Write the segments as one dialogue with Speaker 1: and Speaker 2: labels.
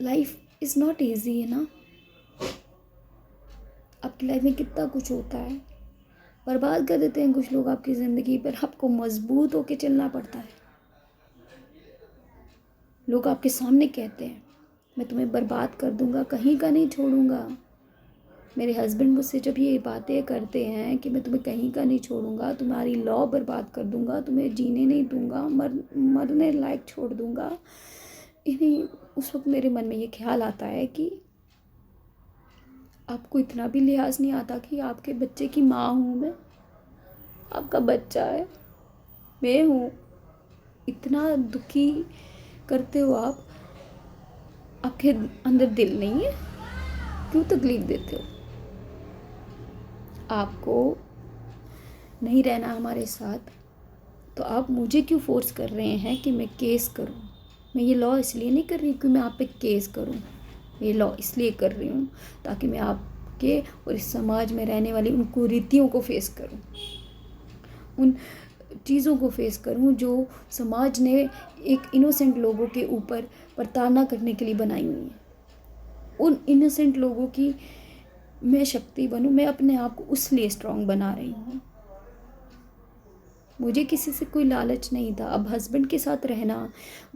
Speaker 1: Life is not easy है ना। आपकी लाइफ में कितना कुछ होता है, बर्बाद कर देते हैं कुछ लोग आपकी ज़िंदगी, पर आपको मजबूत होके चलना पड़ता है। लोग आपके सामने कहते हैं मैं तुम्हें बर्बाद कर दूंगा, कहीं का नहीं छोड़ूंगा। मेरे हस्बैंड मुझसे जब ये बातें करते हैं कि मैं तुम्हें कहीं का नहीं छोड़ूंगा, तुम्हारी लॉ बर्बाद कर दूंगा, तुम्हें जीने नहीं दूंगा, मरने लायक छोड़ दूंगा, इन्हीं उस वक्त मेरे मन में ये ख्याल आता है कि आपको इतना भी लिहाज नहीं आता कि आपके बच्चे की माँ हूँ मैं, आपका बच्चा है, मैं हूँ। इतना दुखी करते हो आप, आपके अंदर दिल नहीं है? क्यों तकलीफ देते हो? आपको नहीं रहना हमारे साथ तो आप मुझे क्यों फोर्स कर रहे हैं कि मैं केस करूं? मैं ये लॉ इसलिए नहीं कर रही कि मैं आप पे केस करूं, ये लॉ इसलिए कर रही हूँ ताकि मैं आपके और इस समाज में रहने वाली उन कुरीतियों को फेस करूं, उन चीज़ों को फेस करूं जो समाज ने एक इनोसेंट लोगों के ऊपर प्रताड़ना करने के लिए बनाई हुई है। उन इनोसेंट लोगों की मैं शक्ति बनूं, मैं अपने आप को उस लिए स्ट्रांग बना रही हूँ। मुझे किसी से कोई लालच नहीं था। अब हस्बैंड के साथ रहना,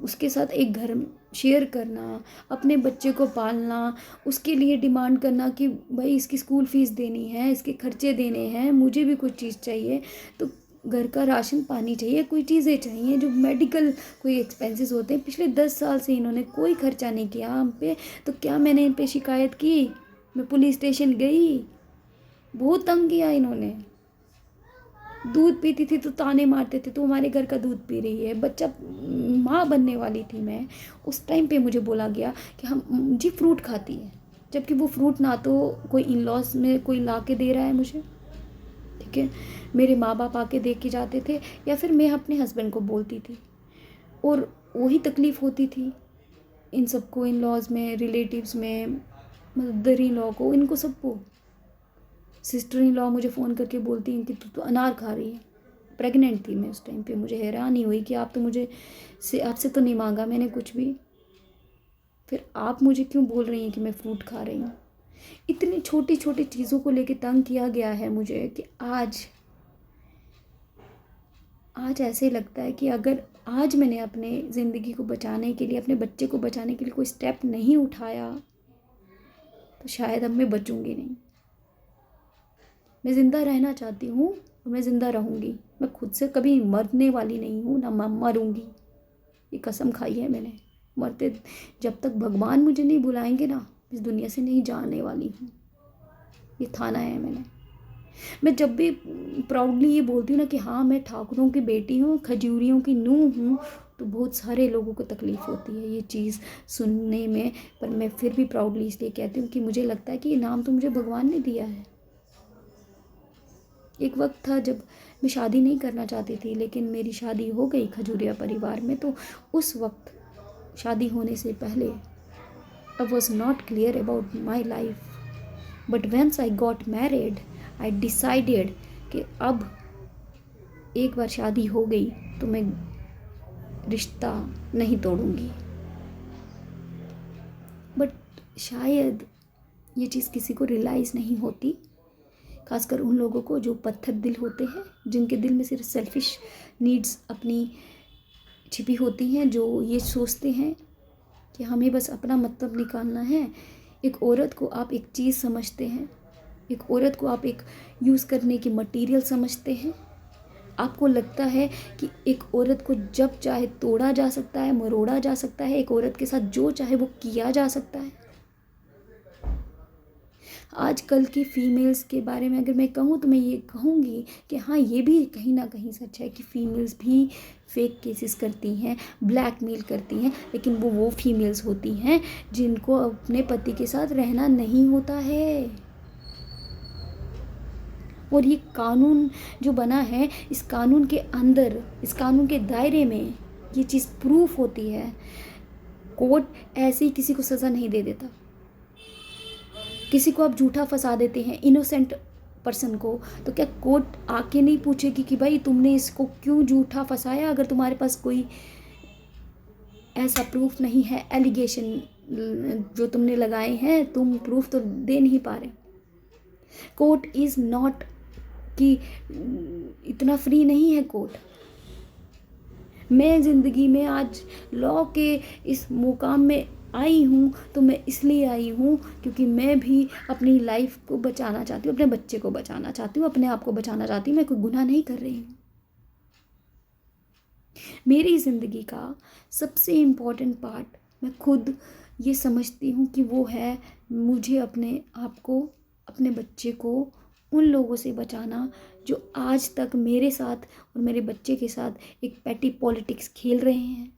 Speaker 1: उसके साथ एक घर शेयर करना, अपने बच्चे को पालना, उसके लिए डिमांड करना कि भाई इसकी स्कूल फीस देनी है, इसके खर्चे देने हैं, मुझे भी कुछ चीज़ चाहिए, तो घर का राशन पानी चाहिए, कोई चीज़ें चाहिए, जो मेडिकल कोई एक्सपेंसेस होते हैं। पिछले 10 साल से इन्होंने कोई खर्चा नहीं किया हम पे, तो क्या मैंने इन पे शिकायत की? मैं पुलिस स्टेशन गई, बहुत तंग किया इन्होंने। दूध पीती थी तो ताने मारते थे, तो हमारे घर का दूध पी रही है, बच्चा, माँ बनने वाली थी मैं। उस टाइम पे मुझे बोला गया कि हम जी फ्रूट खाती है, जबकि वो फ्रूट ना तो कोई इन लॉज में कोई ला के दे रहा है मुझे, ठीक है, मेरे माँ बाप आके दे के जाते थे, या फिर मैं अपने हस्बैंड को बोलती थी, और वही तकलीफ़ होती थी इन सबको, इन लॉज में, रिलेटिव्स में, मदर इन लॉ को, इनको सबको। सिस्टर इन लॉ मुझे फ़ोन करके बोलती हैं कि तू तो अनार खा रही है। प्रेग्नेंट थी मैं उस टाइम पे। मुझे हैरानी हुई कि आप तो मुझे से आपसे तो नहीं मांगा मैंने कुछ भी, फिर आप मुझे क्यों बोल रही हैं कि मैं फ्रूट खा रही हूँ? इतनी छोटी छोटी चीज़ों को लेके तंग किया गया है मुझे कि आज ऐसे लगता है कि अगर आज मैंने अपने ज़िंदगी को बचाने के लिए, अपने बच्चे को बचाने के लिए कोई स्टेप नहीं उठाया तो शायद अब मैं बचूंगी नहीं। मैं ज़िंदा रहना चाहती हूँ और मैं ज़िंदा रहूँगी। मैं खुद से कभी मरने वाली नहीं हूँ, ना मरूँगी, ये कसम खाई है मैंने। मरते जब तक भगवान मुझे नहीं बुलाएंगे ना, इस दुनिया से नहीं जाने वाली हूँ, ये ठाना है मैंने। मैं जब भी प्राउडली ये बोलती हूँ ना कि हाँ मैं ठाकुरों की बेटी हूँ, खजूरियों की नूह हूँ, तो बहुत सारे लोगों को तकलीफ़ होती है ये चीज़ सुनने में, पर मैं फिर भी प्राउडली इसलिए कहती हूँ कि मुझे लगता है कि ये नाम तो मुझे भगवान ने दिया है। एक वक्त था जब मैं शादी नहीं करना चाहती थी, लेकिन मेरी शादी हो गई खजूरिया परिवार में। तो उस वक्त शादी होने से पहले I was not clear about my life, but once I got married I decided कि अब एक बार शादी हो गई तो मैं रिश्ता नहीं तोड़ूंगी। बट शायद ये चीज़ किसी को रियलाइज़ नहीं होती, खासकर उन लोगों को जो पत्थर दिल होते हैं, जिनके दिल में सिर्फ सेल्फिश नीड्स अपनी छिपी होती हैं, जो ये सोचते हैं कि हमें बस अपना मतलब निकालना है। एक औरत को आप एक चीज़ समझते हैं, एक औरत को आप एक यूज़ करने की मटेरियल समझते हैं। आपको लगता है कि एक औरत को जब चाहे तोड़ा जा सकता है, मरोड़ा जा सकता है, एक औरत के साथ जो चाहे वो किया जा सकता है। आजकल की फ़ीमेल्स के बारे में अगर मैं कहूँ तो मैं ये कहूँगी कि हाँ ये भी कहीं ना कहीं सच है कि फ़ीमेल्स भी फेक केसेस करती हैं, ब्लैकमेल करती हैं, लेकिन वो फीमेल्स होती हैं जिनको अपने पति के साथ रहना नहीं होता है। और ये कानून जो बना है, इस कानून के अंदर, इस कानून के दायरे में ये चीज़ प्रूफ होती है। कोर्ट ऐसे ही किसी को सज़ा नहीं दे देता। किसी को आप झूठा फंसा देते हैं, इनोसेंट पर्सन को, तो क्या कोर्ट आके नहीं पूछेगी कि भाई तुमने इसको क्यों झूठा फंसाया? अगर तुम्हारे पास कोई ऐसा प्रूफ नहीं है, एलिगेशन जो तुमने लगाए हैं तुम प्रूफ तो दे नहीं पा रहे। कोर्ट इज़ नॉट कि इतना फ्री नहीं है कोर्ट। मैं ज़िंदगी में आज लॉ के इस मुकाम में आई हूँ तो मैं इसलिए आई हूँ क्योंकि मैं भी अपनी लाइफ को बचाना चाहती हूँ, अपने बच्चे को बचाना चाहती हूँ, अपने आप को बचाना चाहती हूँ। मैं कोई गुनाह नहीं कर रही हूँ। मेरी ज़िंदगी का सबसे इम्पॉर्टेंट पार्ट मैं खुद ये समझती हूँ कि वो है मुझे अपने आप को, अपने बच्चे को उन लोगों से बचाना जो आज तक मेरे साथ और मेरे बच्चे के साथ एक पैटी पॉलिटिक्स खेल रहे हैं।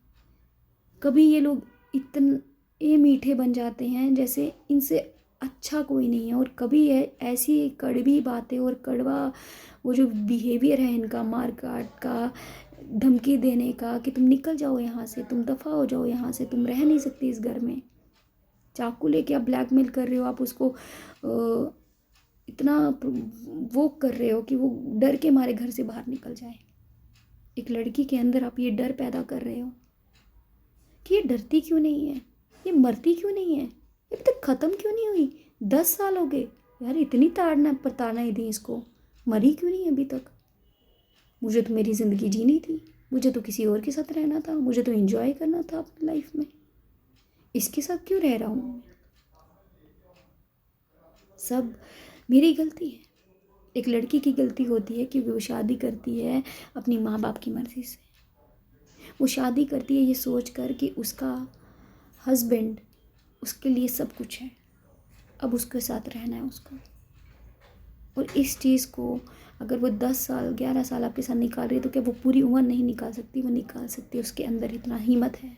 Speaker 1: कभी ये लोग इतने मीठे बन जाते हैं जैसे इनसे अच्छा कोई नहीं है, और कभी है ऐसी कड़वी बातें और कड़वा वो जो बिहेवियर है इनका, मार काट का, धमकी देने का कि तुम निकल जाओ यहाँ से, तुम दफ़ा हो जाओ यहाँ से, तुम रह नहीं सकती इस घर में। चाकू लेके आप ब्लैकमेल कर रहे हो, आप उसको इतना वो कर रहे हो कि वो डर के मारे घर से बाहर निकल जाए। एक लड़की के अंदर आप ये डर पैदा कर रहे हो कि ये डरती क्यों नहीं है, ये मरती क्यों नहीं है, ये अभी तक ख़त्म क्यों नहीं हुई। 10 साल हो गए यार, इतनी ताड़ना ही दी इसको, मरी क्यों नहीं अभी तक। मुझे तो मेरी ज़िंदगी जीनी थी, मुझे तो किसी और के साथ रहना था, मुझे तो एंजॉय करना था अपनी लाइफ में, इसके साथ क्यों रह रहा हूँ। सब मेरी गलती है। एक लड़की की गलती होती है कि वो शादी करती है अपनी माँ बाप की मर्ज़ी से। वो शादी करती है ये सोच कर कि उसका हस्बैंड उसके लिए सब कुछ है, अब उसके साथ रहना है उसको। और इस चीज़ को अगर वो 10 साल 11 साल आपके साथ निकाल रही है तो क्या वो पूरी उम्र नहीं निकाल सकती। वो निकाल सकती है, उसके अंदर इतना हिम्मत है।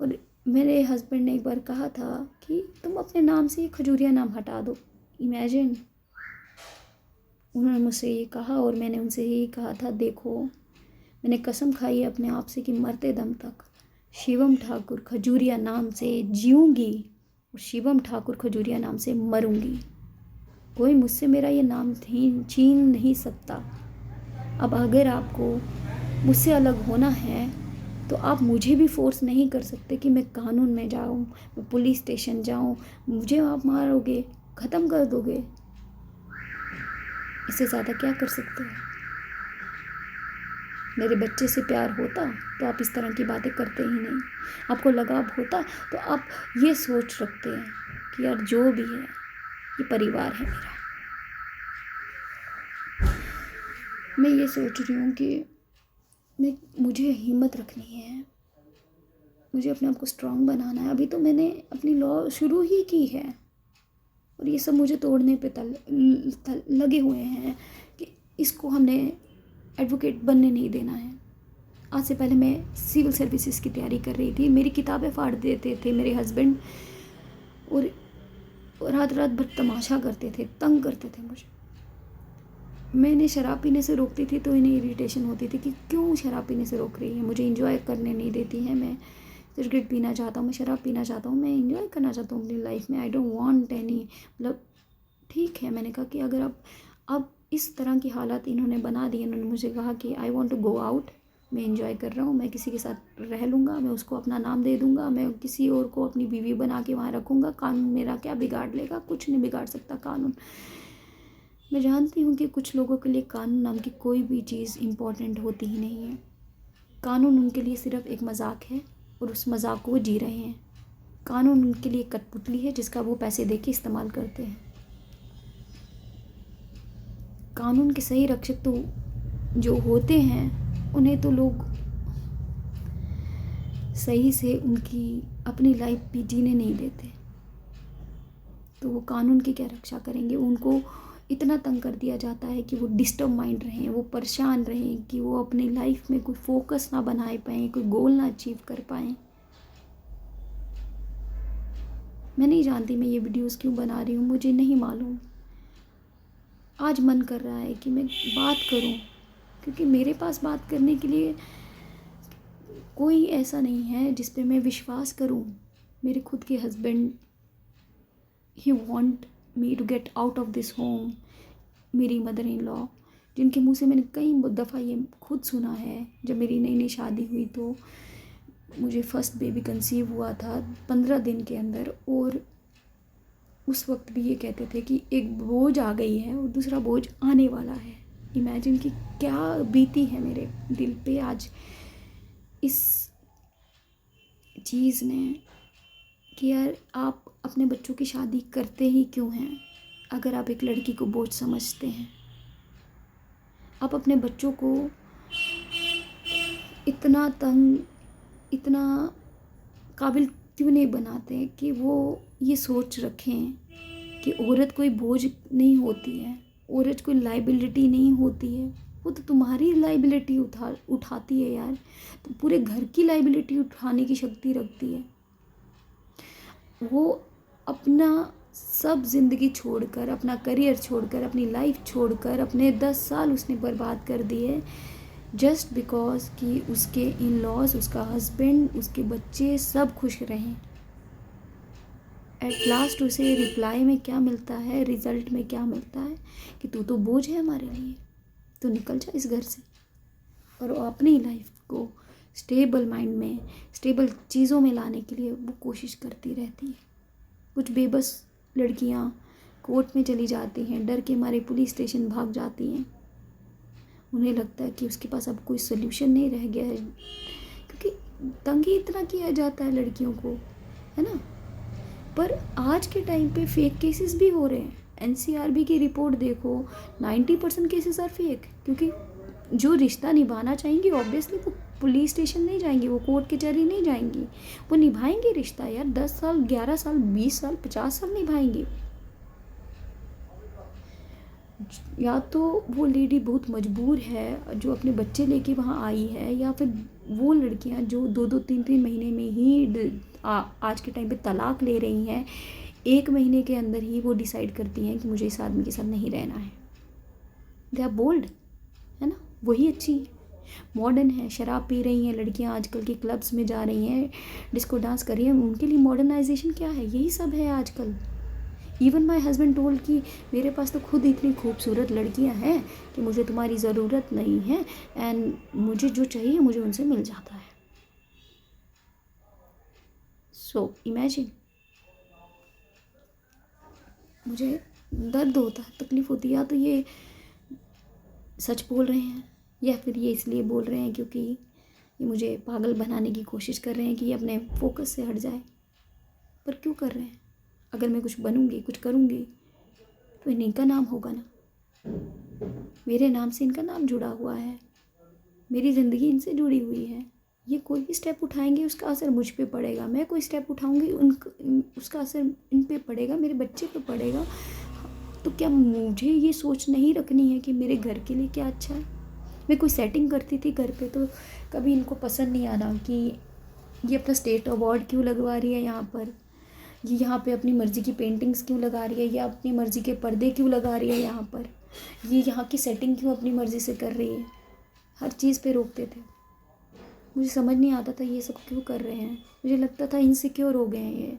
Speaker 1: और मेरे हस्बैंड ने एक बार कहा था कि तुम अपने नाम से ये खजूरिया नाम हटा दो। इमेजिन, उन्होंने मुझसे ये कहा और मैंने उनसे यही कहा था, देखो मैंने कसम खाई है अपने आप से कि मरते दम तक शिवम ठाकुर खजूरिया नाम से जीऊँगी और शिवम ठाकुर खजूरिया नाम से मरूँगी। कोई मुझसे मेरा ये नाम छीन नहीं सकता। अब अगर आपको मुझसे अलग होना है तो आप मुझे भी फोर्स नहीं कर सकते कि मैं कानून में जाऊँ, मैं पुलिस स्टेशन जाऊँ, मुझे आप मारोगे, ख़त्म कर दोगे। इससे ज़्यादा क्या कर सकते हो। मेरे बच्चे से प्यार होता तो आप इस तरह की बातें करते ही नहीं। आपको लगाव होता तो आप ये सोच रखते हैं कि यार जो भी है ये परिवार है मेरा। मैं ये सोच रही हूँ कि मुझे हिम्मत रखनी है, मुझे अपने आप को स्ट्रांग बनाना है। अभी तो मैंने अपनी लॉ शुरू ही की है और ये सब मुझे तोड़ने पे लगे हुए हैं कि इसको हमने एडवोकेट बनने नहीं देना है। आज से पहले मैं सिविल सर्विसेज की तैयारी कर रही थी, मेरी किताबें फाड़ देते थे मेरे हस्बैंड और रात रात भर तमाशा करते थे, तंग करते थे मुझे। मैं इन्हें शराब पीने से रोकती थी तो इन्हें इरिटेशन होती थी कि क्यों शराब पीने से रोक रही है, मुझे एंजॉय करने नहीं देती है। मैं सिगरेट पीना चाहता हूँ, मैं शराब पीना चाहता हूँ, मैं एंजॉय करना चाहता हूँ अपनी लाइफ में। आई डोंट वांट एनी, मतलब ठीक है। मैंने कहा कि अगर अब इस तरह की हालात इन्होंने बना दी, इन्होंने मुझे कहा कि I want to go out, मैं एंजॉय कर रहा हूँ, मैं किसी के साथ रह लूँगा, मैं उसको अपना नाम दे दूँगा, मैं किसी और को अपनी बीवी बना के वहाँ रखूँगा, कानून मेरा क्या बिगाड़ लेगा, कुछ नहीं बिगाड़ सकता कानून। मैं जानती हूँ कि कुछ लोगों के लिए कानून नाम की कोई भी चीज़ इम्पोर्टेंट होती ही नहीं है। कानून उनके लिए सिर्फ एक मजाक है और उस मजाक को वो जी रहे हैं। कानून उनके लिए कठपुतली है जिसका वो पैसे दे के इस्तेमाल करते हैं। कानून के सही रक्षक तो जो होते हैं उन्हें तो लोग सही से उनकी अपनी लाइफ भी जीने नहीं देते, तो वो कानून की क्या रक्षा करेंगे। उनको इतना तंग कर दिया जाता है कि वो डिस्टर्ब माइंड रहें, वो परेशान रहें, कि वो अपनी लाइफ में कोई फोकस ना बना पाएँ, कोई गोल ना अचीव कर पाएँ। मैं नहीं जानती मैं ये वीडियोस क्यों बना रही हूँ, मुझे नहीं मालूम। आज मन कर रहा है कि मैं बात करूँ, क्योंकि मेरे पास बात करने के लिए कोई ऐसा नहीं है जिस पे मैं विश्वास करूँ। मेरे खुद के हस्बैंड ही want me to get out of this home. मेरी मदर इन लॉ, जिनके मुंह से मैंने कई दफ़ा ये खुद सुना है, जब मेरी नई नई शादी हुई तो मुझे फर्स्ट बेबी कंसीव हुआ था 15 दिन के अंदर, और उस वक्त भी ये कहते थे कि एक बोझ आ गई है और दूसरा बोझ आने वाला है। इमेजिन कि क्या बीती है मेरे दिल पे आज इस चीज़ ने, कि यार आप अपने बच्चों की शादी करते ही क्यों हैं अगर आप एक लड़की को बोझ समझते हैं। आप अपने बच्चों को इतना तंग, इतना काबिल क्यों नहीं बनाते कि वो ये सोच रखें कि औरत कोई बोझ नहीं होती है, औरत कोई लाइबिलिटी नहीं होती है। वो तो तुम्हारी लाइबिलिटी उठाती है यार, तो पूरे घर की लाइबिलिटी उठाने की शक्ति रखती है। वो अपना सब ज़िंदगी छोड़कर, अपना करियर छोड़कर, अपनी लाइफ छोड़कर, अपने 10 साल उसने बर्बाद कर दिए जस्ट बिकॉज कि उसके इन लॉज, उसका हस्बैंड, उसके बच्चे सब खुश रहें। एट लास्ट उसे रिप्लाई में क्या मिलता है, रिज़ल्ट में क्या मिलता है कि तू तो बोझ है हमारे लिए, तो निकल जा इस घर से। और वो अपनी लाइफ को स्टेबल माइंड में, स्टेबल चीज़ों में लाने के लिए वो कोशिश करती रहती है। कुछ बेबस लड़कियां कोर्ट में चली जाती हैं, डर के मारे पुलिस स्टेशन भाग जाती हैं। उन्हें लगता है कि उसके पास अब कोई सोल्यूशन नहीं रह गया है, क्योंकि तंग ही इतना किया जाता है लड़कियों को, है ना। पर आज के टाइम पे फेक केसेस भी हो रहे हैं। एनसीआरबी की रिपोर्ट देखो, 90% केसेस आर फेक, क्योंकि जो रिश्ता निभाना चाहेंगी ऑब्वियसली वो पुलिस स्टेशन नहीं जाएंगी, वो कोर्ट कचहरी नहीं जाएंगी, वो निभाएंगे रिश्ता यार। 10 साल, 11 साल, 20 साल, 50 साल निभाएंगी। या तो वो लेडी बहुत मजबूर है जो अपने बच्चे लेके वहाँ आई है, या फिर वो लड़कियाँ जो 2-2, 3-3 महीने में ही आज के टाइम पे तलाक ले रही हैं, 1 महीने के अंदर ही वो डिसाइड करती हैं कि मुझे इस आदमी के साथ नहीं रहना है। दे आर बोल्ड, है ना, वही अच्छी है, मॉडर्न है। शराब पी रही हैं लड़कियां, आजकल के क्लब्स में जा रही हैं, डिस्को डांस कर रही हैं। उनके लिए मॉडर्नाइजेशन क्या है, यही सब है आजकल। इवन माई हस्बैंड टोल्ड कि मेरे पास तो खुद इतनी खूबसूरत लड़कियां हैं कि मुझे तुम्हारी ज़रूरत नहीं है, एंड मुझे जो चाहिए मुझे उनसे मिल जाता है। सो इमेजिन, मुझे दर्द होता है, तकलीफ़ होती है। या तो ये सच बोल रहे हैं, या फिर ये इसलिए बोल रहे हैं क्योंकि ये मुझे पागल बनाने की कोशिश कर रहे हैं कि ये अपने फोकस से हट जाए। पर क्यों कर रहे हैं? अगर मैं कुछ बनूंगी, कुछ करूंगी, तो इन्हीं का नाम होगा ना। मेरे नाम से इनका नाम जुड़ा हुआ है, मेरी ज़िंदगी इनसे जुड़ी हुई है। ये कोई भी स्टेप उठाएंगे उसका असर मुझ पे पड़ेगा, मैं कोई स्टेप उठाऊंगी उसका असर इन पे पड़ेगा, मेरे बच्चे पे पड़ेगा। तो क्या मुझे ये सोच नहीं रखनी है कि मेरे घर के लिए क्या अच्छा है? मैं कोई सेटिंग करती थी घर पे, तो कभी इनको पसंद नहीं आना कि ये अपना स्टेट अवार्ड क्यों लगवा रही है यहाँ पर, ये यहाँ पे अपनी मर्ज़ी की पेंटिंग्स क्यों लगा रही है, या अपनी मर्ज़ी के पर्दे क्यों लगा रही है यहाँ पर, ये यहाँ की सेटिंग क्यों अपनी मर्ज़ी से कर रही है। हर चीज़ पे रोकते थे। मुझे समझ नहीं आता था ये सब क्यों कर रहे हैं। मुझे लगता था इनसिक्योर हो गए हैं ये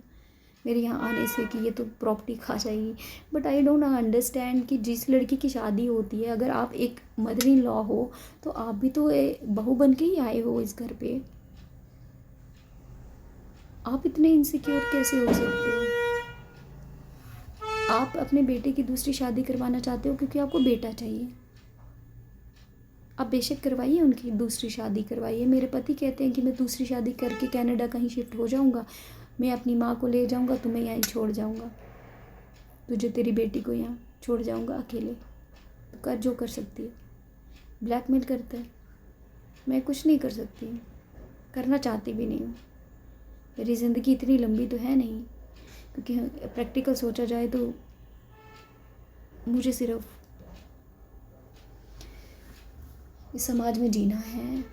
Speaker 1: मेरे यहाँ आने से कि ये तो प्रॉपर्टी खा जाएगी। बट आई डोंट अंडरस्टैंड कि जिस लड़की की शादी होती है, अगर आप एक मदर इन लॉ हो तो आप भी तो बहू बन के ही आए हो इस घर पे। आप इतने इनसिक्योर कैसे हो सकते हो? आप अपने बेटे की दूसरी शादी करवाना चाहते हो क्योंकि आपको बेटा चाहिए। आप बेशक करवाइए, उनकी दूसरी शादी करवाइए। मेरे पति कहते हैं कि मैं दूसरी शादी करके कनाडा कहीं शिफ्ट हो जाऊंगा, मैं अपनी माँ को ले जाऊंगा, तुम्हें यहाँ छोड़ जाऊंगा, तुझे तेरी बेटी को यहाँ छोड़ जाऊंगा अकेले। तो कर जो कर सकती है। ब्लैकमेल करता है, मैं कुछ नहीं कर सकती, करना चाहती भी नहीं हूँ। मेरी ज़िंदगी इतनी लंबी तो है नहीं, क्योंकि प्रैक्टिकल सोचा जाए तो मुझे सिर्फ इस समाज में जीना है,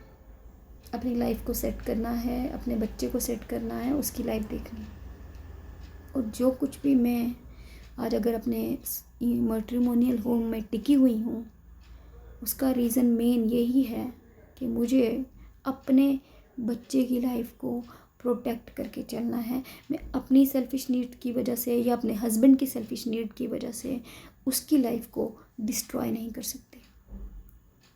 Speaker 1: अपनी लाइफ को सेट करना है, अपने बच्चे को सेट करना है, उसकी लाइफ देखनी। और जो कुछ भी मैं आज अगर अपने मैट्रिमोनियल होम में टिकी हुई हूँ, उसका रीज़न मेन यही है कि मुझे अपने बच्चे की लाइफ को प्रोटेक्ट करके चलना है। मैं अपनी सेल्फिश नीड की वजह से या अपने हस्बैंड की सेल्फिश नीड की वजह से उसकी लाइफ को डिस्ट्रॉय नहीं कर सकती।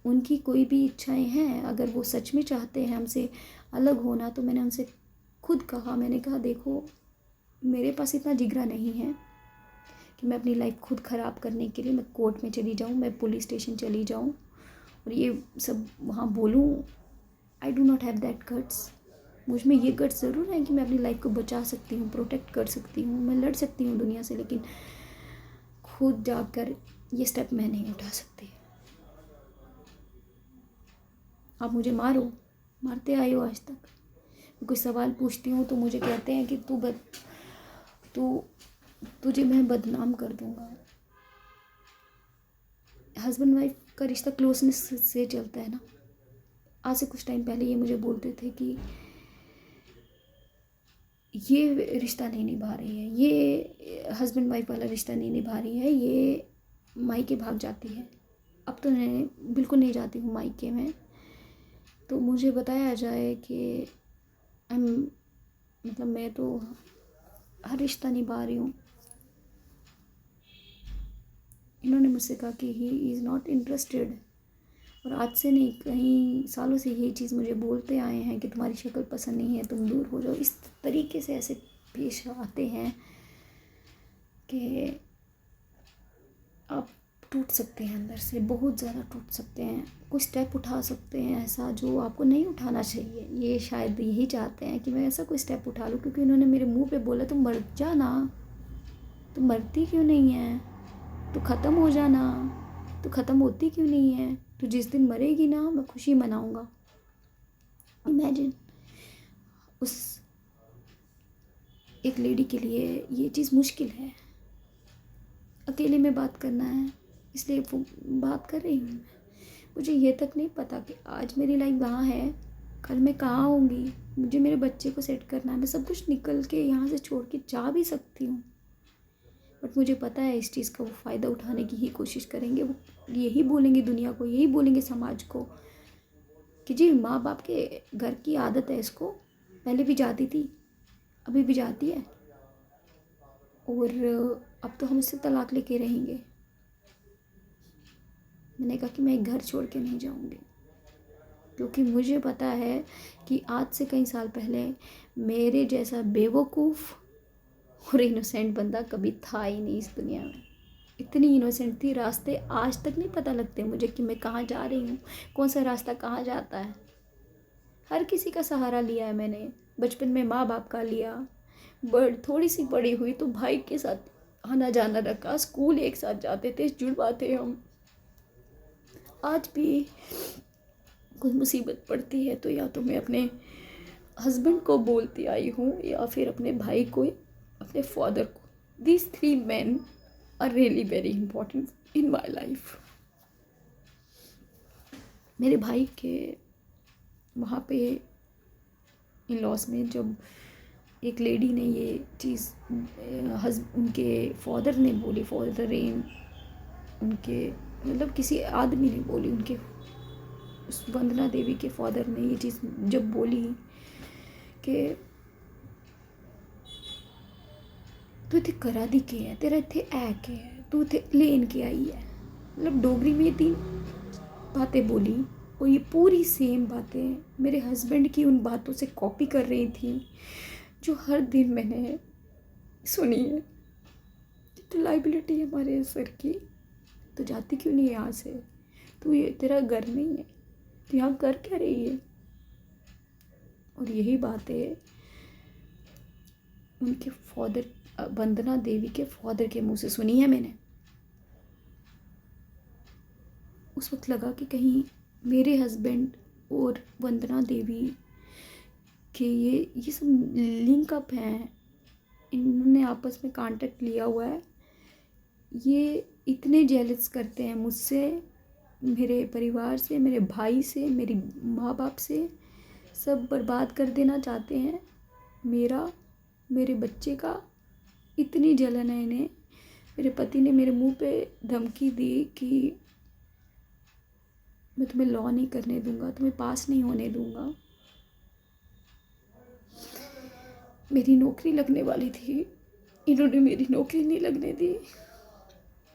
Speaker 1: उनकी कोई भी इच्छाएं हैं, अगर वो सच में चाहते हैं हमसे अलग होना, तो मैंने उनसे खुद कहा, मैंने कहा देखो मेरे पास इतना जिगरा नहीं है कि मैं अपनी लाइफ खुद ख़राब करने के लिए मैं कोर्ट में चली जाऊँ, मैं पुलिस स्टेशन चली जाऊँ और ये सब वहाँ बोलूँ। I do not have that guts. मुझ में ये गट्स ज़रूर है कि मैं अपनी लाइफ को बचा सकती हूँ, प्रोटेक्ट कर सकती हूँ, मैं लड़ सकती हूँ दुनिया से, लेकिन खुद जाकर ये स्टेप मैं नहीं उठा सकती। आप मुझे मारो, मारते आए हो आज तक। मैं कोई सवाल पूछती हूँ तो मुझे कहते हैं कि तुझे मैं बदनाम कर दूँगा। हस्बैंड वाइफ का रिश्ता क्लोजनेस से चलता है ना। आज से कुछ टाइम पहले ये मुझे बोलते थे कि ये रिश्ता नहीं निभा रही है, ये हस्बैंड वाइफ वाला रिश्ता नहीं निभा रही है, ये मायके भाग जाती है। अब तो मैं बिल्कुल नहीं जाती हूँ मायके में। तो मुझे बताया जाए कि मतलब मैं तो हर रिश्ता निभा रही हूँ। इन्होंने मुझसे कहा कि ही इज़ नॉट इंटरेस्टेड, और आज से नहीं कई सालों से ये चीज़ मुझे बोलते आए हैं कि तुम्हारी शक्ल पसंद नहीं है, तुम दूर हो जाओ। इस तरीके से ऐसे पेश आते हैं कि आप टूट सकते हैं अंदर से, बहुत ज़्यादा टूट सकते हैं। कोई स्टेप उठा सकते हैं ऐसा जो आपको नहीं उठाना चाहिए। ये शायद यही चाहते हैं कि मैं ऐसा कोई स्टेप उठा लूँ, क्योंकि उन्होंने मेरे मुंह पे बोला तुम मर जा ना, तुम मरती क्यों नहीं है, तो ख़त्म हो जाना, तो ख़त्म होती क्यों नहीं है, तो जिस दिन मरेगी ना मैं खुशी मनाऊंगा। इमेजिन, उस एक लेडी के लिए ये चीज़ मुश्किल है। अकेले में बात करना है, इसलिए वो बात कर रही हूँ। मुझे ये तक नहीं पता कि आज मेरी लाइफ कहाँ है, कल मैं कहाँ होंगी। मुझे मेरे बच्चे को सेट करना है। मैं सब कुछ निकल के यहाँ से छोड़ के जा भी सकती हूँ, बट मुझे पता है इस चीज़ का वो फ़ायदा उठाने की ही कोशिश करेंगे। वो यही बोलेंगे दुनिया को, यही बोलेंगे समाज को कि जी माँ बाप के घर की आदत है इसको, पहले भी जाती थी, अभी भी जाती है, और अब तो हम इससे तलाक लेके रहेंगे। मैंने कहा कि मैं एक घर छोड़ के नहीं जाऊँगी, क्योंकि मुझे पता है कि आज से कई साल पहले मेरे जैसा बेवकूफ़ और इनोसेंट बंदा कभी था ही नहीं इस दुनिया में। इतनी इनोसेंट थी, रास्ते आज तक नहीं पता लगते मुझे कि मैं कहाँ जा रही हूँ, कौन सा रास्ता कहाँ जाता है। हर किसी का सहारा लिया है मैंने। बचपन में माँ बाप का लिया, थोड़ी सी बड़ी हुई तो भाई के साथ आना जाना रखा, स्कूल एक साथ जाते थे, जुड़वा थे हम। आज भी कोई मुसीबत पड़ती है तो या तो मैं अपने हस्बैंड को बोलती आई हूँ या फिर अपने भाई को, अपने फादर को। These 3 men are really very important in my life। मेरे भाई के वहाँ पे इन लॉस में जब एक लेडी ने ये चीज़ उनके फादर ने बोली, फादर इन उनके मतलब किसी आदमी ने बोली, उनके उस वंदना देवी के फादर ने ये चीज़ जब बोली कि तू इतने करा दी के है, तेरा इतने ऐ के है, तू इतने लेन के आई है, मतलब डोगरी में 3 बातें बोली, और ये पूरी सेम बातें मेरे हस्बैंड की उन बातों से कॉपी कर रही थी जो हर दिन मैंने सुनी है। तो लाइबिलिटी है हमारे सर की, तो जाती क्यों नहीं है यहाँ से, तो ये तेरा घर नहीं है, तो यहाँ कर क्या रही है। और यही बातें उनके फादर, वंदना देवी के फादर के मुंह से सुनी है मैंने। उस वक्त लगा कि कहीं मेरे हस्बैंड और वंदना देवी के ये सब लिंक अप हैं, इन्होंने आपस में कांटेक्ट लिया हुआ है। ये इतने जेलस करते हैं मुझसे, मेरे परिवार से, मेरे भाई से, मेरी माँ बाप से, सब बर्बाद कर देना चाहते हैं मेरा, मेरे बच्चे का। इतनी जलन है इन्हें। मेरे पति ने मेरे मुंह पे धमकी दी कि मैं तुम्हें लॉ नहीं करने दूंगा, तुम्हें पास नहीं होने दूंगा। मेरी नौकरी लगने वाली थी, इन्होंने मेरी नौकरी नहीं लगने दी।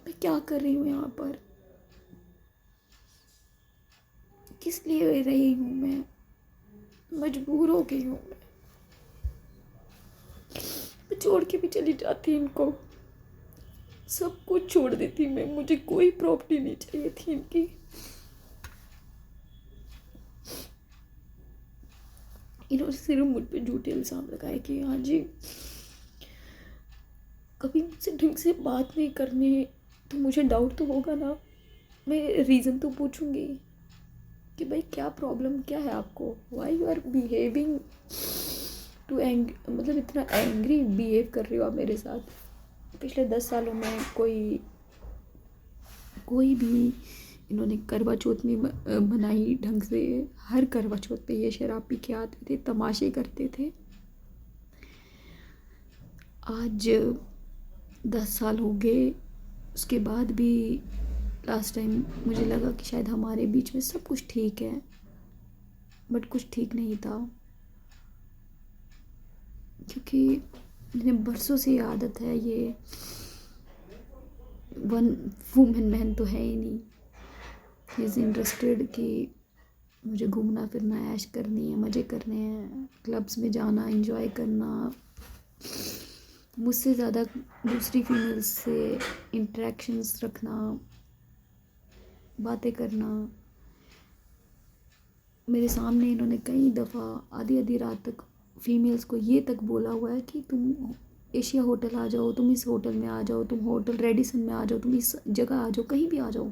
Speaker 1: मैं क्या कर रही हूँ यहाँ पर। किस लिए रही हूँ मैं, मजबूर हो गई हूँ मैं छोड़ के भी चली जाती इनको, सब कुछ छोड़ देती मैं, मुझे कोई प्रॉपर्टी नहीं चाहिए थी इनकी। इन्होंने सिर्फ मुझ पे झूठे इल्ज़ाम लगाए कि हाँ जी कभी मुझसे ढंग से बात नहीं करनी, तो मुझे डाउट तो होगा ना, मैं रीज़न तो पूछूंगी कि भाई क्या प्रॉब्लम क्या है आपको, why you are behaving to मतलब इतना एंग्री बिहेव कर रहे हो आप मेरे साथ। पिछले 10 सालों में कोई भी इन्होंने करवा चौथ नहीं बनाई ढंग से। हर करवा चौथ पे ये शराब पी के आते थे, तमाशे करते थे। आज 10 साल हो गए, उसके बाद भी लास्ट टाइम मुझे लगा कि शायद हमारे बीच में सब कुछ ठीक है, बट कुछ ठीक नहीं था, क्योंकि मुझे बरसों से आदत है, ये वन वुमेन मैन तो है ही नहीं। ही इज़ इंटरेस्टेड कि मुझे घूमना फिरना ऐश करनी है, मज़े करने हैं, क्लब्स में जाना, एंजॉय करना, मुझसे ज़्यादा दूसरी फीमेल्स से इंटरेक्शंस रखना, बातें करना। मेरे सामने इन्होंने कई दफ़ा आधी आधी रात तक फीमेल्स को ये तक बोला हुआ है कि तुम एशिया होटल आ जाओ, तुम इस होटल में आ जाओ, तुम होटल रेडिसन में आ जाओ, तुम इस जगह आ जाओ, कहीं भी आ जाओ,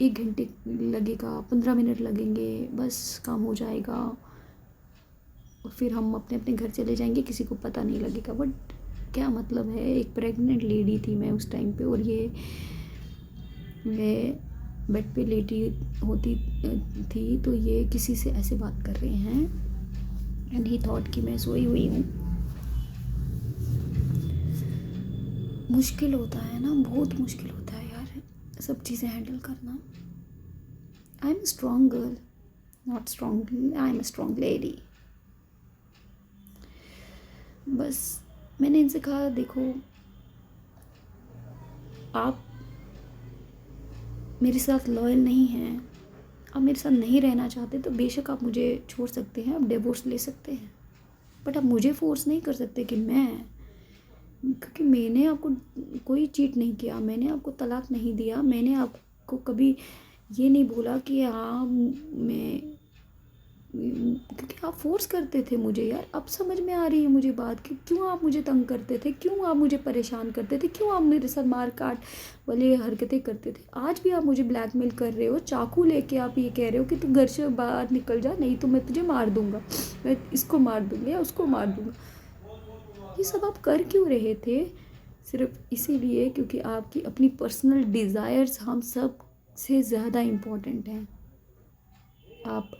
Speaker 1: 1 घंटे लगेगा, 15 मिनट लगेंगे, बस काम हो जाएगा और फिर हम अपने अपने घर चले जाएंगे, किसी को पता नहीं लगेगा। बट क्या मतलब है, एक प्रेग्नेंट लेडी थी मैं उस टाइम पे, और ये मैं बेड पे लेटी होती थी, तो ये किसी से ऐसे बात कर रहे हैं एंड ही थॉट कि मैं सोई हुई हूँ। मुश्किल होता है ना, बहुत मुश्किल होता है यार सब चीज़ें हैंडल करना। I am strong girl, not strong, I am strong lady. बस मैंने इनसे कहा देखो आप मेरे साथ लॉयल नहीं हैं, आप मेरे साथ नहीं रहना चाहते तो बेशक आप मुझे छोड़ सकते हैं, आप डिवोर्स ले सकते हैं, बट आप मुझे फोर्स नहीं कर सकते कि क्योंकि मैंने आपको कोई चीट नहीं किया, मैंने आपको तलाक नहीं दिया, मैंने आपको कभी ये नहीं बोला कि हाँ मैं, क्योंकि आप फोर्स करते थे मुझे यार। अब समझ में आ रही है मुझे बात कि क्यों आप मुझे तंग करते थे, क्यों आप मुझे परेशान करते थे, क्यों आप मेरे साथ मार काट वाली हरकतें करते थे। आज भी आप मुझे ब्लैकमेल कर रहे हो, चाकू लेके आप ये कह रहे हो कि तू घर से बाहर निकल जा, नहीं तो मैं तुझे मार दूंगा, मैं इसको मार दूंगा या उसको मार दूंगा। ये सब आप कर क्यों रहे थे? सिर्फ इसीलिए क्योंकि आपकी अपनी पर्सनल डिज़ायर्स हम सब से ज़्यादा इम्पोर्टेंट हैं। आप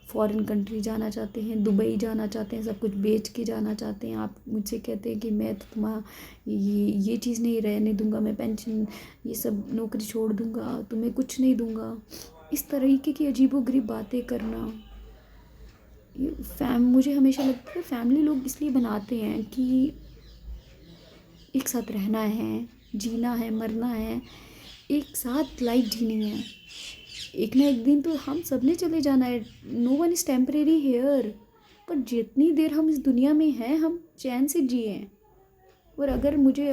Speaker 1: फॉरेन कंट्री जाना चाहते हैं, दुबई जाना चाहते हैं, सब कुछ बेच के जाना चाहते हैं। आप मुझसे कहते हैं कि मैं तो तुम्हारा ये चीज़ नहीं रहने दूंगा, मैं पेंशन ये सब नौकरी छोड़ दूंगा, तुम्हें कुछ नहीं दूंगा। इस तरीके की अजीबोगरीब बातें करना, मुझे हमेशा लगता है फैमिली लोग इसलिए बनाते हैं कि एक साथ रहना है, जीना है, मरना है, एक साथ लाइफ जीनी है। एक ना एक दिन तो हम सब ने चले जाना है, no one is temporary here. पर जितनी देर हम इस दुनिया में हैं हम चैन से जिए। और अगर मुझे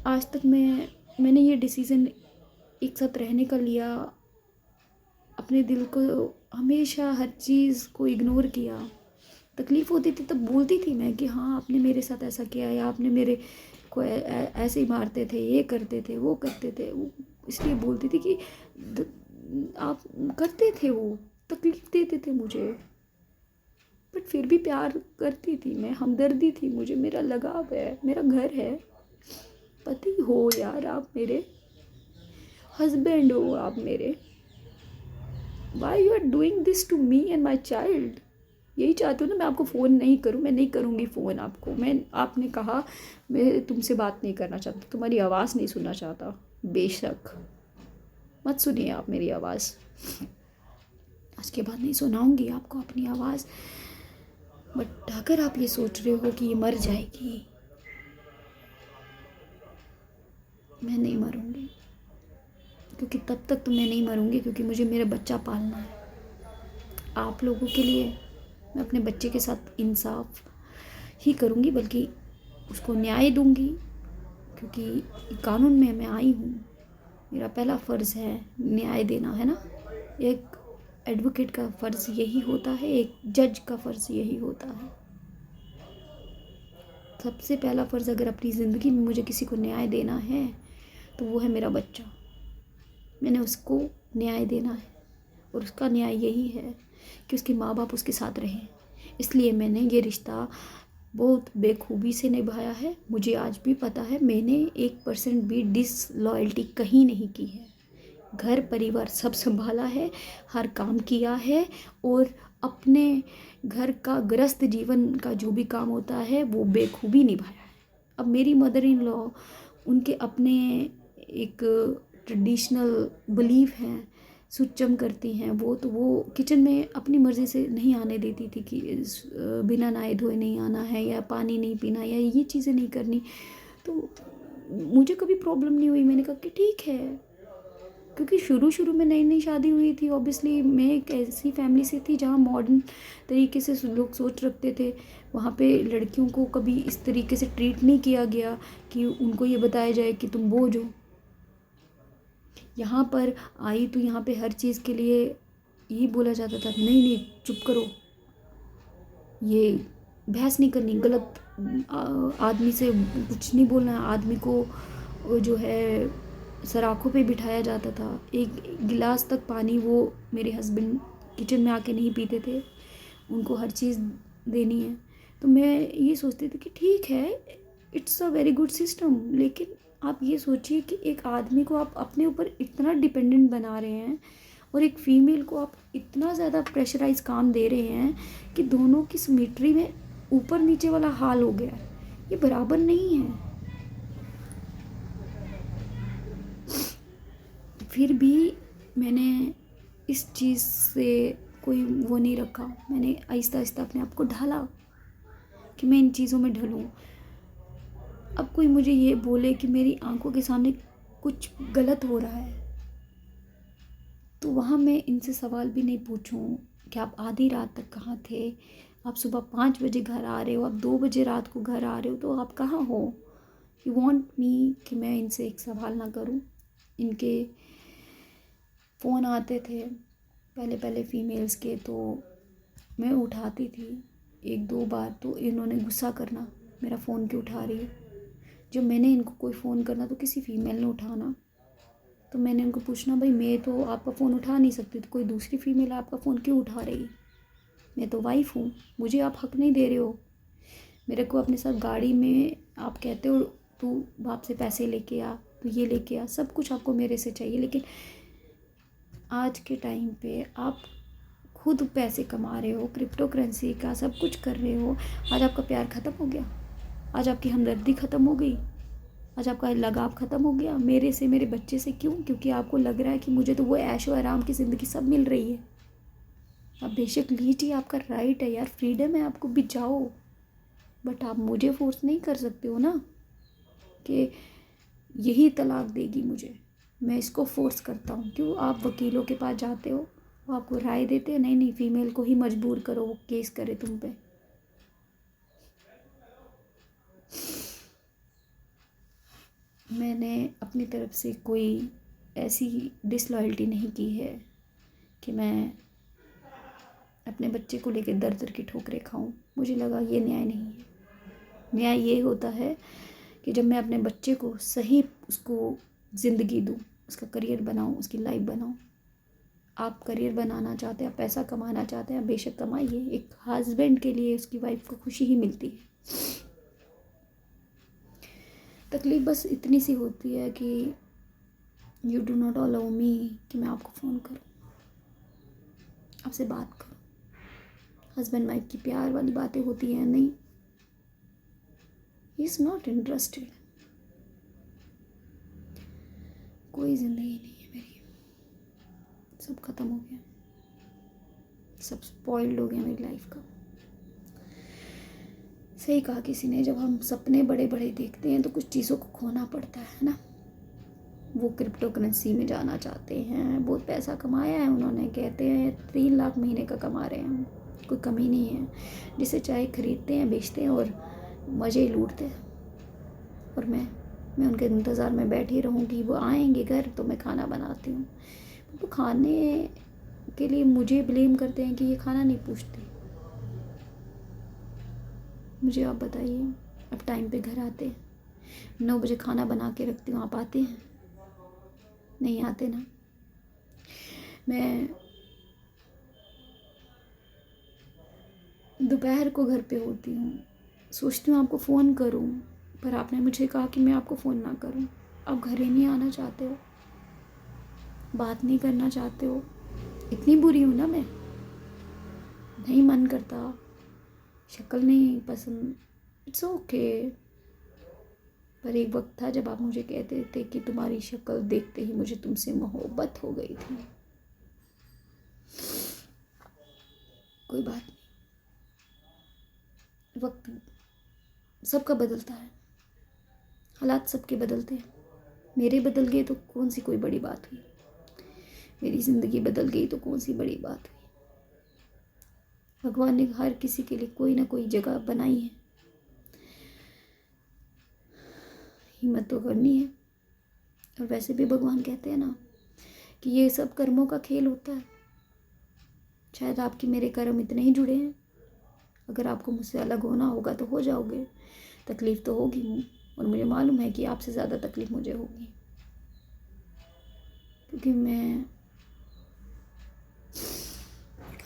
Speaker 1: आज तक मैंने ये डिसीज़न एक साथ रहने का लिया, अपने दिल को हमेशा हर चीज़ को इग्नोर किया। तकलीफ़ होती थी तब बोलती थी मैं कि हाँ आपने मेरे साथ ऐसा किया, या आपने मेरे को ऐसे ही मारते थे, ये करते थे, वो करते थे, वो इसलिए बोलती थी कि आप करते थे, वो तकलीफ़ देते थे मुझे, बट फिर भी प्यार करती थी मैं, हमदर्दी थी मुझे, मेरा लगाव है, मेरा घर है। पति हो यार आप मेरे, हस्बैंड हो आप मेरे, why you are doing this to me and my child. यही चाहती हूँ ना मैं आपको फ़ोन नहीं करूँ, मैं नहीं करूँगी फ़ोन आपको। आपने कहा मैं तुमसे बात नहीं करना चाहता, तुम्हारी आवाज़ नहीं सुनना चाहता, बेशक मत सुनिए आप मेरी आवाज़, आज के बाद नहीं सुनाऊंगी आपको अपनी आवाज़। बट अगर आप ये सोच रहे हो कि ये मर जाएगी, मैं नहीं मरूंगी, क्योंकि तब तक तो मैं नहीं मरूँगी, क्योंकि मुझे मेरा बच्चा पालना है। आप लोगों के लिए मैं अपने बच्चे के साथ इंसाफ ही करूँगी, बल्कि उसको न्याय दूँगी, क्योंकि कानून में मैं आई हूँ। मेरा पहला फ़र्ज़ है न्याय देना, है ना। एक एडवोकेट का फ़र्ज़ यही होता है, एक जज का फ़र्ज़ यही होता है। सबसे पहला फ़र्ज़ अगर अपनी ज़िंदगी में मुझे किसी को न्याय देना है तो वो है मेरा बच्चा। मैंने उसको न्याय देना है, और उसका न्याय यही है कि उसके माँ बाप उसके साथ रहें। इसलिए मैंने ये रिश्ता बहुत बेखूबी से निभाया है। मुझे आज भी पता है मैंने 1% भी डिसलॉयल्टी कहीं नहीं की है। घर परिवार सब संभाला है, हर काम किया है, और अपने घर का गृहस्थ जीवन का जो भी काम होता है वो बेखूबी निभाया है। अब मेरी मदर इन लॉ, उनके अपने एक ट्रेडिशनल बिलीफ हैं, सुच्चम करती हैं वो, तो वो किचन में अपनी मर्ज़ी से नहीं आने देती थी कि बिना नहाए धोए नहीं आना है, या पानी नहीं पीना, या ये चीज़ें नहीं करनी। तो मुझे कभी प्रॉब्लम नहीं हुई। मैंने कहा कि ठीक है, क्योंकि शुरू शुरू में नई नई शादी हुई थी। ऑब्वियसली मैं एक ऐसी फैमिली से थी जहाँ मॉडर्न तरीके से लोग सोच रखते थे। वहाँ पे लड़कियों को कभी इस तरीके से ट्रीट नहीं किया गया कि उनको ये बताया जाए कि तुम बोझ हो। यहाँ पर आई तो यहाँ पे हर चीज़ के लिए यही बोला जाता था, नहीं नहीं चुप करो, ये बहस नहीं करनी, गलत आदमी से कुछ नहीं बोलना है। आदमी को जो है सराखों पे बिठाया जाता था। एक गिलास तक पानी वो मेरे हस्बैंड किचन में आके नहीं पीते थे, उनको हर चीज़ देनी है। तो मैं ये सोचती थी कि ठीक है, it's a very good system. लेकिन आप ये सोचिए कि एक आदमी को आप अपने ऊपर इतना डिपेंडेंट बना रहे हैं, और एक फ़ीमेल को आप इतना ज़्यादा प्रेशराइज काम दे रहे हैं कि दोनों की सिमेट्री में ऊपर नीचे वाला हाल हो गया है। ये बराबर नहीं है। फिर भी मैंने इस चीज़ से कोई वो नहीं रखा। मैंने आहिस्ता आहिस्ता अपने आप को ढाला कि मैं इन चीज़ों में ढलूँ। अब कोई मुझे ये बोले कि मेरी आंखों के सामने कुछ गलत हो रहा है, तो वहाँ मैं इनसे सवाल भी नहीं पूछूं कि आप आधी रात तक कहाँ थे, आप सुबह 5 बजे घर आ रहे हो, आप 2 बजे रात को घर आ रहे हो, तो आप कहाँ हो। यू वांट मी कि मैं इनसे एक सवाल ना करूं। इनके फ़ोन आते थे पहले पहले फीमेल्स के, तो मैं उठाती थी 1-2 बार, तो इन्होंने गुस्सा करना, मेरा फ़ोन क्यों उठा रही है। जब मैंने इनको कोई फ़ोन करना तो किसी फ़ीमेल ने उठाना, तो मैंने उनको पूछना, भाई मैं तो आपका फ़ोन उठा नहीं सकती, तो कोई दूसरी फ़ीमेल आपका फ़ोन क्यों उठा रही। मैं तो वाइफ़ हूँ, मुझे आप हक नहीं दे रहे हो। मेरे को अपने साथ गाड़ी में आप कहते हो तू बाप से पैसे लेके आ, तो ये लेके आ, सब कुछ आपको मेरे से चाहिए। लेकिन आज के टाइम पे आप खुद पैसे कमा रहे हो, क्रिप्टो करेंसी का सब कुछ कर रहे हो। आज आपका प्यार ख़त्म हो गया, आज आपकी हमदर्दी ख़त्म हो गई, आज आपका लगाव ख़त्म हो गया मेरे से, मेरे बच्चे से। क्यों? क्योंकि आपको लग रहा है कि मुझे तो वो ऐशो आराम की ज़िंदगी सब मिल रही है। आप बेशक लीजिए, आपका राइट है यार, फ्रीडम है, आपको भी जाओ। बट आप मुझे फोर्स नहीं कर सकते हो ना कि यही तलाक देगी मुझे, मैं इसको फोर्स करता हूँ। क्यों? आप वकीलों के पास जाते हो, वो आपको राय देते हैं, नहीं नहीं फीमेल को ही मजबूर करो वो केस करे तुम पे। मैंने अपनी तरफ से कोई ऐसी डिसलॉयल्टी नहीं की है कि मैं अपने बच्चे को लेकर दर दर की ठोकरें खाऊं। मुझे लगा ये न्याय नहीं है। न्याय ये होता है कि जब मैं अपने बच्चे को सही उसको ज़िंदगी दूं, उसका करियर बनाऊं, उसकी लाइफ बनाऊं। आप करियर बनाना चाहते हैं, आप पैसा कमाना चाहते हैं, बेशक कमाइए। एक हस्बैंड के लिए उसकी वाइफ को खुशी ही मिलती है। तकलीफ़ बस इतनी सी होती है कि you do not allow me कि मैं आपको फ़ोन करूं, आपसे बात करूं। हस्बैंड वाइफ की प्यार वाली बातें होती हैं, नहीं, ही इज़ नॉट इंटरेस्टेड। कोई ज़िंदगी नहीं है मेरी, सब ख़त्म हो गया, सब स्पॉइल्ड हो गया मेरी लाइफ का। सही कहा किसी ने, जब हम सपने बड़े बड़े देखते हैं तो कुछ चीज़ों को खोना पड़ता है ना। वो क्रिप्टो करेंसी में जाना चाहते हैं। बहुत पैसा कमाया है उन्होंने, कहते हैं 3 लाख महीने का कमा रहे हैं, कोई कमी नहीं है। जिसे चाहे खरीदते हैं, बेचते हैं और मज़े ही लूटते हैं। और मैं उनके इंतज़ार में बैठी रहूँगी, वो आएंगे घर तो मैं खाना बनाती हूँ। तो खाने के लिए मुझे ब्लेम करते हैं कि ये खाना नहीं पूछती। मुझे आप बताइए, अब टाइम पे घर आते हैं, 9 बजे खाना बना के रखती हूँ, आप आते हैं? नहीं आते ना। मैं दोपहर को घर पे होती हूँ, सोचती हूँ आपको फ़ोन करूँ, पर आपने मुझे कहा कि मैं आपको फ़ोन ना करूँ। आप घर ही नहीं आना चाहते हो, बात नहीं करना चाहते हो। इतनी बुरी हूँ ना मैं? नहीं मन करता, शक्ल नहीं पसंद, इट्स ओके। पर एक वक्त था जब आप मुझे कहते थे कि तुम्हारी शक्ल देखते ही मुझे तुमसे मोहब्बत हो गई थी। कोई बात नहीं, वक्त सबका बदलता है, हालात सबके बदलते हैं। मेरे बदल गए तो कौन सी कोई बड़ी बात हुई, मेरी ज़िंदगी बदल गई तो कौन सी बड़ी बात हुई। भगवान ने हर किसी के लिए कोई ना कोई जगह बनाई है, हिम्मत तो करनी है। और वैसे भी भगवान कहते हैं ना कि ये सब कर्मों का खेल होता है। शायद आपके मेरे कर्म इतने ही जुड़े हैं, अगर आपको मुझसे अलग होना होगा तो हो जाओगे, तकलीफ़ तो होगी। और मुझे मालूम है कि आपसे ज़्यादा तकलीफ़ मुझे होगी, क्योंकि मैं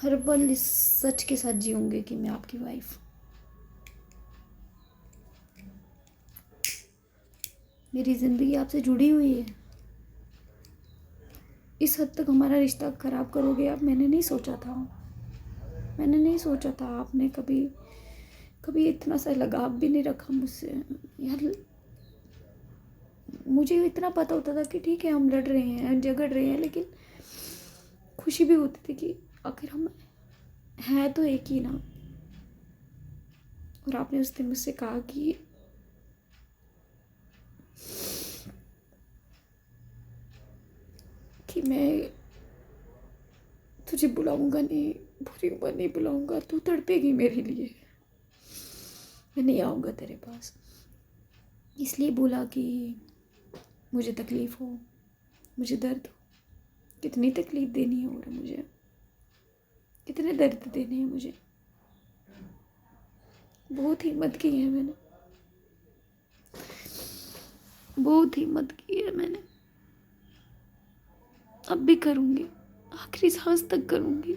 Speaker 1: हर पल इस सच के साथ जीऊँगी कि मैं आपकी वाइफ, मेरी ज़िंदगी आपसे जुड़ी हुई है। इस हद तक हमारा रिश्ता ख़राब करोगे आप, मैंने नहीं सोचा था। मैंने नहीं सोचा था, आपने कभी कभी इतना सा लगाव भी नहीं रखा मुझसे यार। मुझे इतना पता होता था कि ठीक है हम लड़ रहे हैं, झगड़ रहे हैं, लेकिन खुशी भी होती थी कि आखिर हम हैं तो एक ही ना। और आपने उस दिन मुझसे कहा कि मैं तुझे बुलाऊंगा नहीं, पूरी उम्र नहीं बुलाऊंगा, तू तड़पेगी मेरे लिए, मैं नहीं आऊँगा तेरे पास। इसलिए बोला कि मुझे तकलीफ़ हो, मुझे दर्द हो। कितनी तकलीफ़ देनी है और मुझे, कितने दर्द देने हैं मुझे। बहुत हिम्मत की है मैंने, बहुत हिम्मत की है मैंने। अब भी करूँगी, आखिरी सांस तक करूँगी।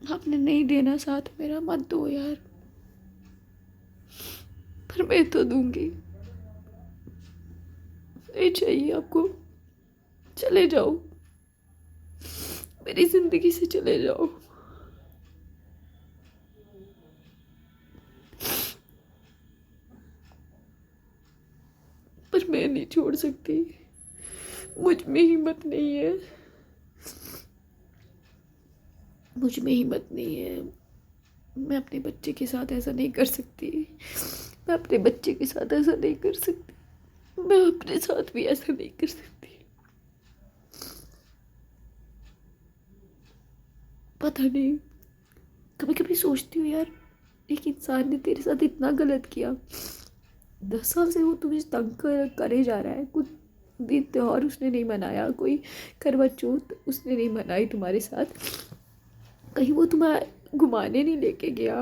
Speaker 1: आपने नहीं देना साथ मेरा, मत दो यार, पर मैं तो दूंगी। नहीं चाहिए आपको, चले जाओ, मेरी ज़िंदगी से चले जाओ। पर मैं नहीं छोड़ सकती, मुझ में हिम्मत नहीं है, मुझ में हिम्मत नहीं है। मैं अपने बच्चे के साथ ऐसा नहीं कर सकती, मैं अपने बच्चे के साथ ऐसा नहीं कर सकती, मैं अपने साथ भी ऐसा नहीं कर सकती। पता नहीं, कभी कभी सोचती हूँ यार, एक इंसान ने तेरे साथ इतना गलत किया, 10 साल से वो तुझे तंग करे जा रहा है, कुछ दिन त्योहार उसने नहीं मनाया, कोई करवा चौथ उसने नहीं मनाई तुम्हारे साथ, कहीं वो तुम्हें घुमाने नहीं लेके गया।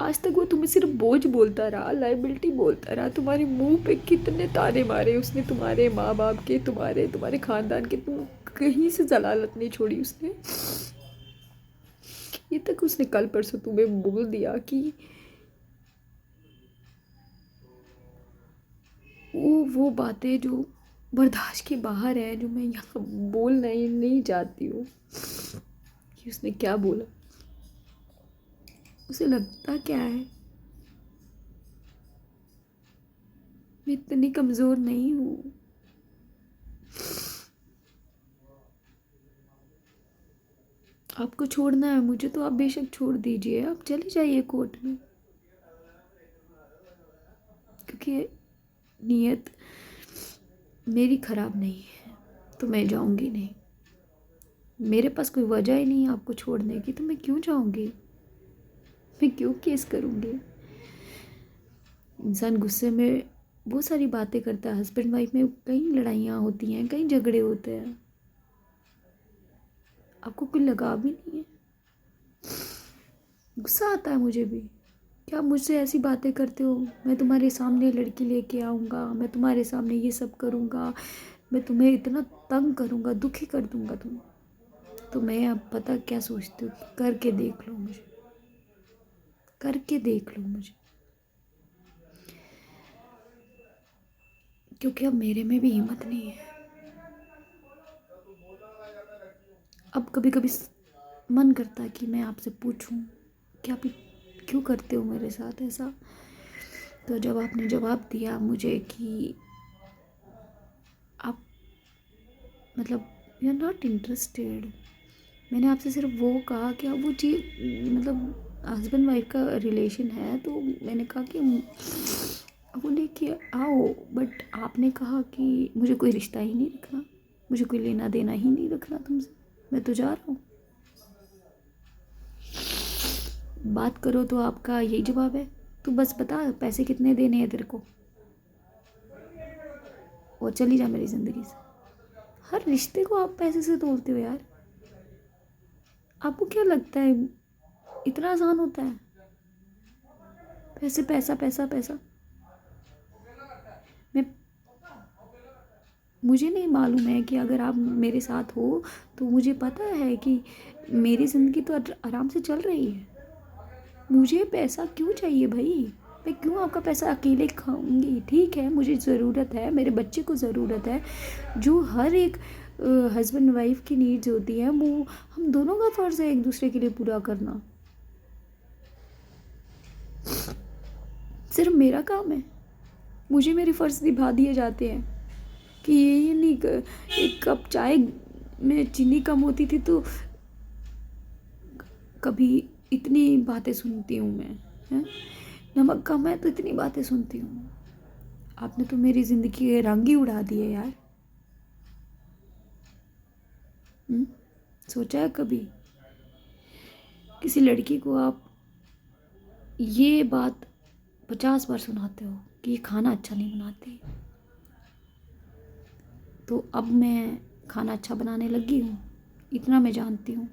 Speaker 1: आज तक वो तुम्हें सिर्फ बोझ बोलता रहा, लाइबिलिटी बोलता रहा। तुम्हारे मुंह पे कितने ताने मारे उसने, तुम्हारे माँ बाप के, तुम्हारे तुम्हारे खानदान के, तुम कहीं से जलालत नहीं छोड़ी उसने। ये तक उसने कल परसों तुम्हें बोल दिया कि वो बातें जो बर्दाश्त के बाहर है, जो मैं यहाँ बोलना ही नहीं चाहती हूँ। कि उसने क्या बोला, उसे लगता क्या है मैं इतनी कमज़ोर नहीं हूँ। आपको छोड़ना है मुझे तो आप बेशक छोड़ दीजिए, आप चले जाइए कोर्ट में, क्योंकि नीयत मेरी ख़राब नहीं है तो मैं जाऊंगी नहीं। मेरे पास कोई वजह ही नहीं है आपको छोड़ने की, तो मैं क्यों जाऊंगी, मैं क्यों केस करूंगी। इंसान गुस्से में बहुत सारी बातें करता है, हस्बैंड वाइफ में कई लड़ाइयाँ होती हैं, कई झगड़े होते हैं, आपको कोई लगाव भी नहीं है। गुस्सा आता है मुझे भी, क्या मुझसे ऐसी बातें करते हो, मैं तुम्हारे सामने लड़की लेके आऊँगा, मैं तुम्हारे सामने ये सब करूँगा, मैं तुम्हें इतना तंग करूँगा, दुखी कर दूँगा तुम्हें। तो मैं अब पता क्या सोचती हूँ, करके देख लो मुझे, करके देख लो मुझे, क्योंकि अब मेरे में भी हिम्मत नहीं है। अब कभी कभी मन करता है कि मैं आपसे पूछूं कि आप क्यों करते हो मेरे साथ ऐसा। तो जब आपने जवाब दिया मुझे कि आप मतलब यू आर नॉट इंटरेस्टेड, मैंने आपसे सिर्फ वो कहा कि आप वो चीज़ मतलब हस्बैंड वाइफ का रिलेशन है, तो मैंने कहा कि वो लेके आओ, बट आपने कहा कि मुझे कोई रिश्ता ही नहीं रखना, मुझे कोई लेना देना ही नहीं रखना तुमसे, मैं तो जा रहा हूँ। बात करो तो आपका यही जवाब है, तू बस बता पैसे कितने देने हैं तेरे को और चली जा मेरी ज़िंदगी से। हर रिश्ते को आप पैसे से तोलते हो यार, आपको क्या लगता है इतना आसान होता है, पैसे पैसा पैसा पैसा। मैं मुझे नहीं मालूम है कि अगर आप मेरे साथ हो तो मुझे पता है कि मेरी ज़िंदगी तो आराम से चल रही है, मुझे पैसा क्यों चाहिए भाई, मैं क्यों आपका पैसा अकेले खाऊंगी। ठीक है मुझे ज़रूरत है, मेरे बच्चे को ज़रूरत है, जो हर एक हस्बैंड वाइफ की नीड्स होती हैं वो हम दोनों का फ़र्ज़ है एक दूसरे के लिए पूरा करना। सिर्फ मेरा काम है, मुझे मेरे फ़र्ज़ निभा दिए जाते हैं कि ये नहीं एक कप चाय में चीनी कम होती थी तो कभी इतनी बातें सुनती हूँ मैं, हैं? नमक कम है तो इतनी बातें सुनती हूँ। आपने तो मेरी ज़िंदगी के रंग ही उड़ा दिए यार। सोचा है कभी किसी लड़की को आप ये बात 50 बार सुनाते हो कि ये खाना अच्छा नहीं बनाती, तो अब मैं खाना अच्छा बनाने लगी हूँ, इतना मैं जानती हूँ।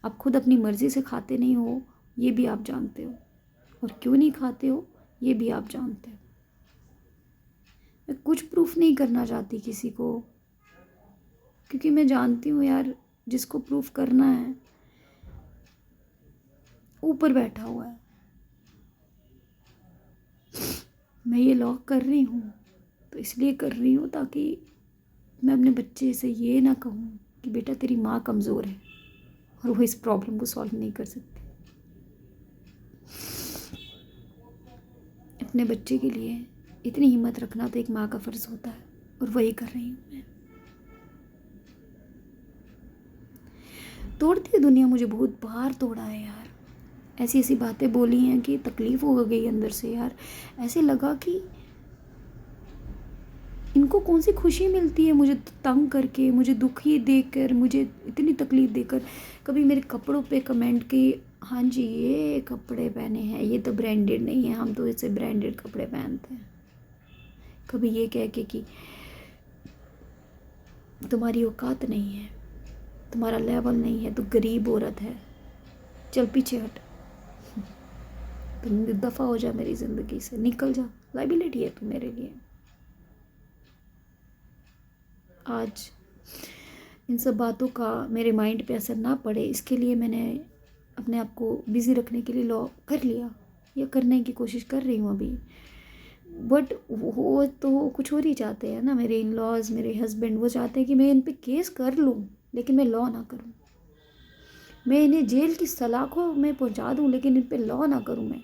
Speaker 1: आप खुद अपनी मर्ज़ी से खाते नहीं हो ये भी आप जानते हो, और क्यों नहीं खाते हो ये भी आप जानते हो। मैं कुछ प्रूफ नहीं करना चाहती किसी को, क्योंकि मैं जानती हूँ यार जिसको प्रूफ करना है ऊपर बैठा हुआ है। मैं ये लॉक कर रही हूँ तो इसलिए कर रही हूँ ताकि मैं अपने बच्चे से ये ना कहूँ कि बेटा तेरी माँ कमज़ोर है और वो इस प्रॉब्लम को सॉल्व नहीं कर सकती। अपने बच्चे के लिए इतनी हिम्मत रखना तो एक माँ का फ़र्ज़ होता है, और वही कर रही हूँ मैं। तोड़ती है दुनिया मुझे, बहुत बार तोड़ा है यार, ऐसी ऐसी बातें बोली हैं कि तकलीफ़ हो गई अंदर से यार। ऐसे लगा कि इनको कौन सी खुशी मिलती है मुझे तंग करके, मुझे दुखी देकर, मुझे इतनी तकलीफ़ देकर। कभी मेरे कपड़ों पे कमेंट कि हाँ जी ये कपड़े पहने हैं, ये तो ब्रांडेड नहीं है, हम तो इससे ब्रांडेड कपड़े पहनते हैं। कभी ये कह के कि तुम्हारी औकात नहीं है, तुम्हारा लेवल नहीं है, तो गरीब औरत है, चल पीछे हट, तुम दफ़ा हो जा मेरी ज़िंदगी से, निकल जा, लाइबिलिटी है तू मेरे लिए। आज इन सब बातों का मेरे माइंड पे असर ना पड़े इसके लिए मैंने अपने आप को बिज़ी रखने के लिए लॉ कर लिया, या करने की कोशिश कर रही हूँ अभी। बट वो तो कुछ और ही चाहते हैं ना, मेरे इन लॉज, मेरे हस्बैंड, वो चाहते हैं कि मैं इन पे केस कर लूँ लेकिन मैं लॉ ना करूँ, मैं इन्हें जेल की सलाखों में पहुँचा दूँ लेकिन इन पे लॉ ना करूँ मैं।